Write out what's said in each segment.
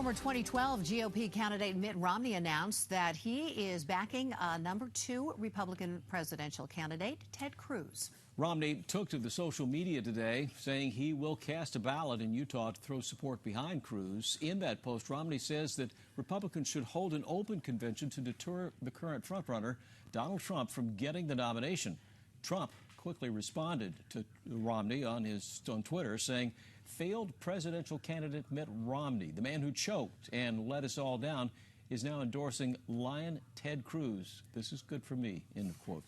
Former 2012 GOP candidate Mitt Romney announced that he is backing #2 Republican presidential candidate, Ted Cruz. Romney took to the social media today, saying he will cast a ballot in Utah to throw support behind Cruz. In that post, Romney says that Republicans should hold an open convention to deter the current frontrunner, Donald Trump, from getting the nomination. Trump quickly responded to Romney on Twitter, saying, "Failed presidential candidate Mitt Romney, the man who choked and let us all down, is now endorsing Lion Ted Cruz. This is good for me," end of quote.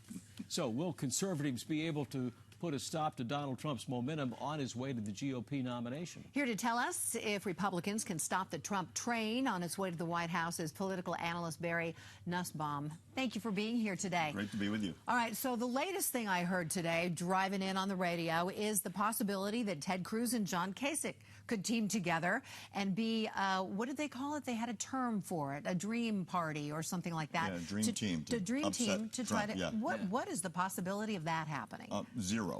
So will conservatives be able to put a stop to Donald Trump's momentum on his way to the GOP nomination? Here to tell us if Republicans can stop the Trump train on its way to the White House is political analyst Barry Nussbaum. Thank you for being here today. Great to be with you. All right, so the latest thing I heard today, driving in on the radio, is the possibility that Ted Cruz and John Kasich could team together and be, what did they call it? They had a term for it, a dream party or something like that. Yeah, dream team. The dream team to try Trump, to. yeah. What is the possibility of that happening? Zero.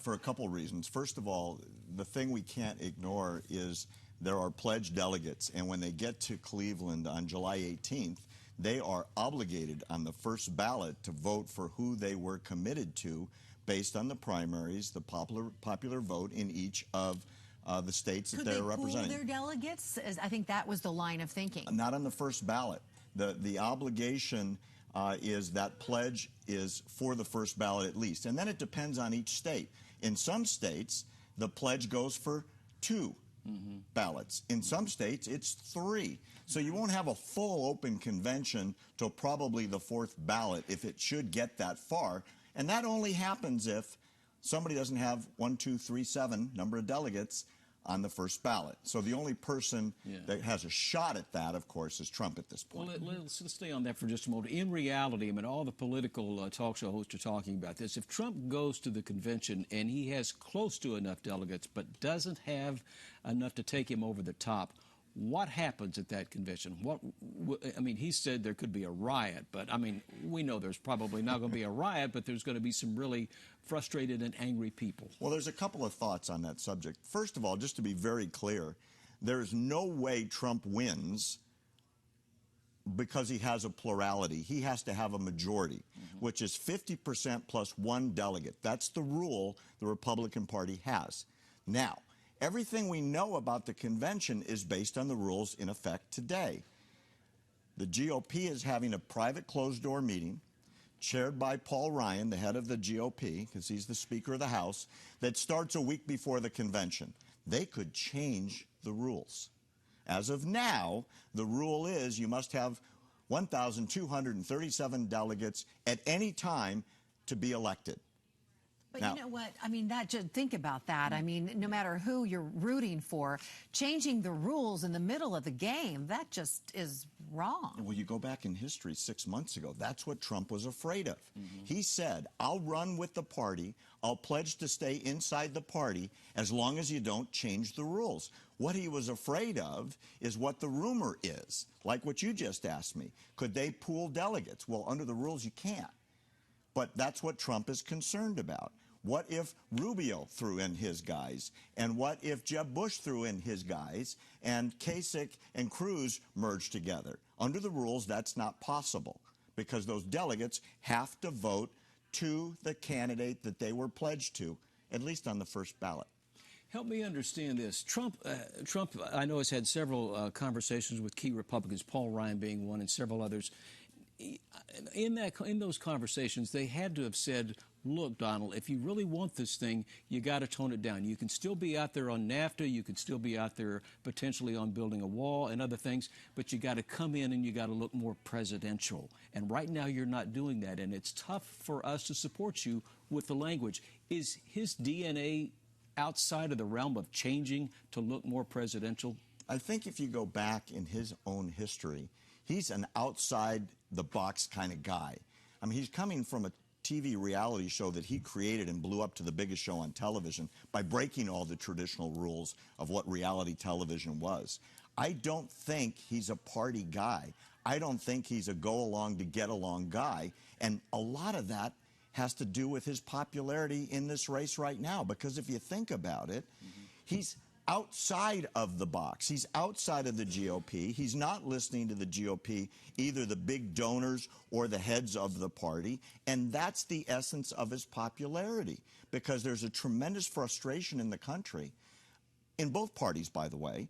For a couple reasons. First of all, the thing we can't ignore is there are pledged delegates, and when they get to Cleveland on July 18th, they are obligated on the first ballot to vote for who they were committed to based on the primaries, the popular vote in each of the states that they're representing. Could they pool their delegates? I think that was the line of thinking. Not on the first ballot. The obligation is that pledge is for the first ballot at least. And then it depends on each state. In some states, the pledge goes for 2 ballots. In some states, it's 3. So you won't have a full open convention till probably the 4th ballot if it should get that far. And that only happens if somebody doesn't have 1, 2, 3, 7 number of delegates on the first ballot. So the only person that has a shot at that, of course, is Trump at this point. Well, let's stay on that for just a moment. In reality, I mean, all the political talk show hosts are talking about this. If Trump goes to the convention and he has close to enough delegates but doesn't have enough to take him over the top, what happens at that convention? I mean, he said there could be a riot, but I mean, we know there's probably not going to be a riot, but there's going to be some really frustrated and angry people. Well, there's a couple of thoughts on that subject. First of all, just to be very clear, there's no way Trump wins because he has a plurality. He has to have a majority, which is 50% plus 1 delegate. That's the rule the Republican Party has. Now, everything we know about the convention is based on the rules in effect today. The GOP is having a private closed-door meeting chaired by Paul Ryan, the head of the GOP, because he's the Speaker of the House, that starts a week before the convention. They could change the rules. As of now, the rule is you must have 1,237 delegates at any time to be elected. But you know what? I mean, think about that. I mean, no matter who you're rooting for, changing the rules in the middle of the game, that just is wrong. Well, you go back in history 6 months ago. That's what Trump was afraid of. He said, I'll run with the party. I'll pledge to stay inside the party as long as you don't change the rules. What he was afraid of is what the rumor is, like what you just asked me. Could they pool delegates? Well, under the rules, you can't. But that's what Trump is concerned about. What if Rubio threw in his guys? And what if Jeb Bush threw in his guys and Kasich and Cruz merged together? Under the rules, that's not possible because those delegates have to vote to the candidate that they were pledged to, at least on the first ballot. Help me understand this. Trump, I know, has had several conversations with key Republicans, Paul Ryan being one and several others. In those conversations, they had to have said, look, Donald, if you really want this thing, you got to tone it down. You can still be out there on NAFTA. You can still be out there potentially on building a wall and other things, but you got to come in and you got to look more presidential. And right now you're not doing that, and it's tough for us to support you with the language. Is his DNA outside of the realm of changing to look more presidential? I think if you go back in his own history, he's an outside-the-box kind of guy. I mean, he's coming from a TV reality show that he created and blew up to the biggest show on television by breaking all the traditional rules of what reality television was. I don't think he's a party guy. I don't think he's a go-along-to-get-along guy. And a lot of that has to do with his popularity in this race right now. Because if you think about it, he's outside of the box. He's outside of the GOP. He's not listening to the GOP, either the big donors or the heads of the party. And that's the essence of his popularity, because there's a tremendous frustration in the country, in both parties, by the way,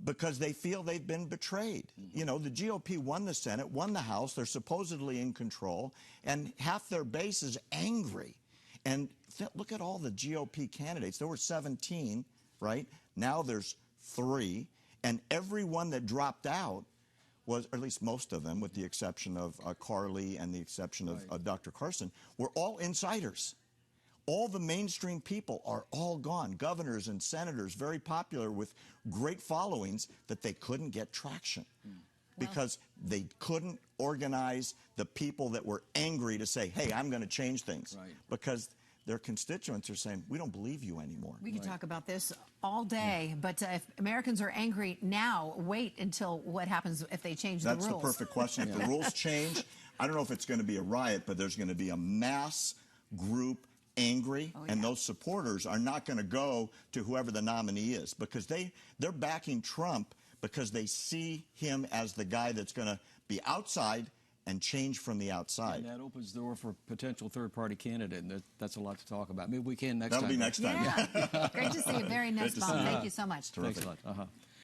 because they feel they've been betrayed. You know, the GOP won the Senate, won the House. They're supposedly in control, and half their base is angry. And look at all the GOP candidates. There were 17, right? Now there's 3, and everyone that dropped out was, or at least most of them, with the exception of Carly and the exception of Dr. Carson, were all insiders. All the mainstream people are all gone. Governors and senators, very popular with great followings, that they couldn't get traction because they couldn't organize the people that were angry to say, hey, I'm going to change things. Because their constituents are saying, we don't believe you anymore. We could talk about this all day, but if Americans are angry now, wait until what happens if they change the rules. That's the perfect question. If the rules change, I don't know if it's going to be a riot, but there's going to be a mass group angry, and those supporters are not going to go to whoever the nominee is, because they're backing Trump because they see him as the guy that's going to be outside and change from the outside. And that opens the door for a potential third-party candidate, and that's a lot to talk about. Maybe we can next time. That'll be next time. Yeah. Great to see you. Very Nussbaum. Thank you so much. Terrific. Thanks a lot.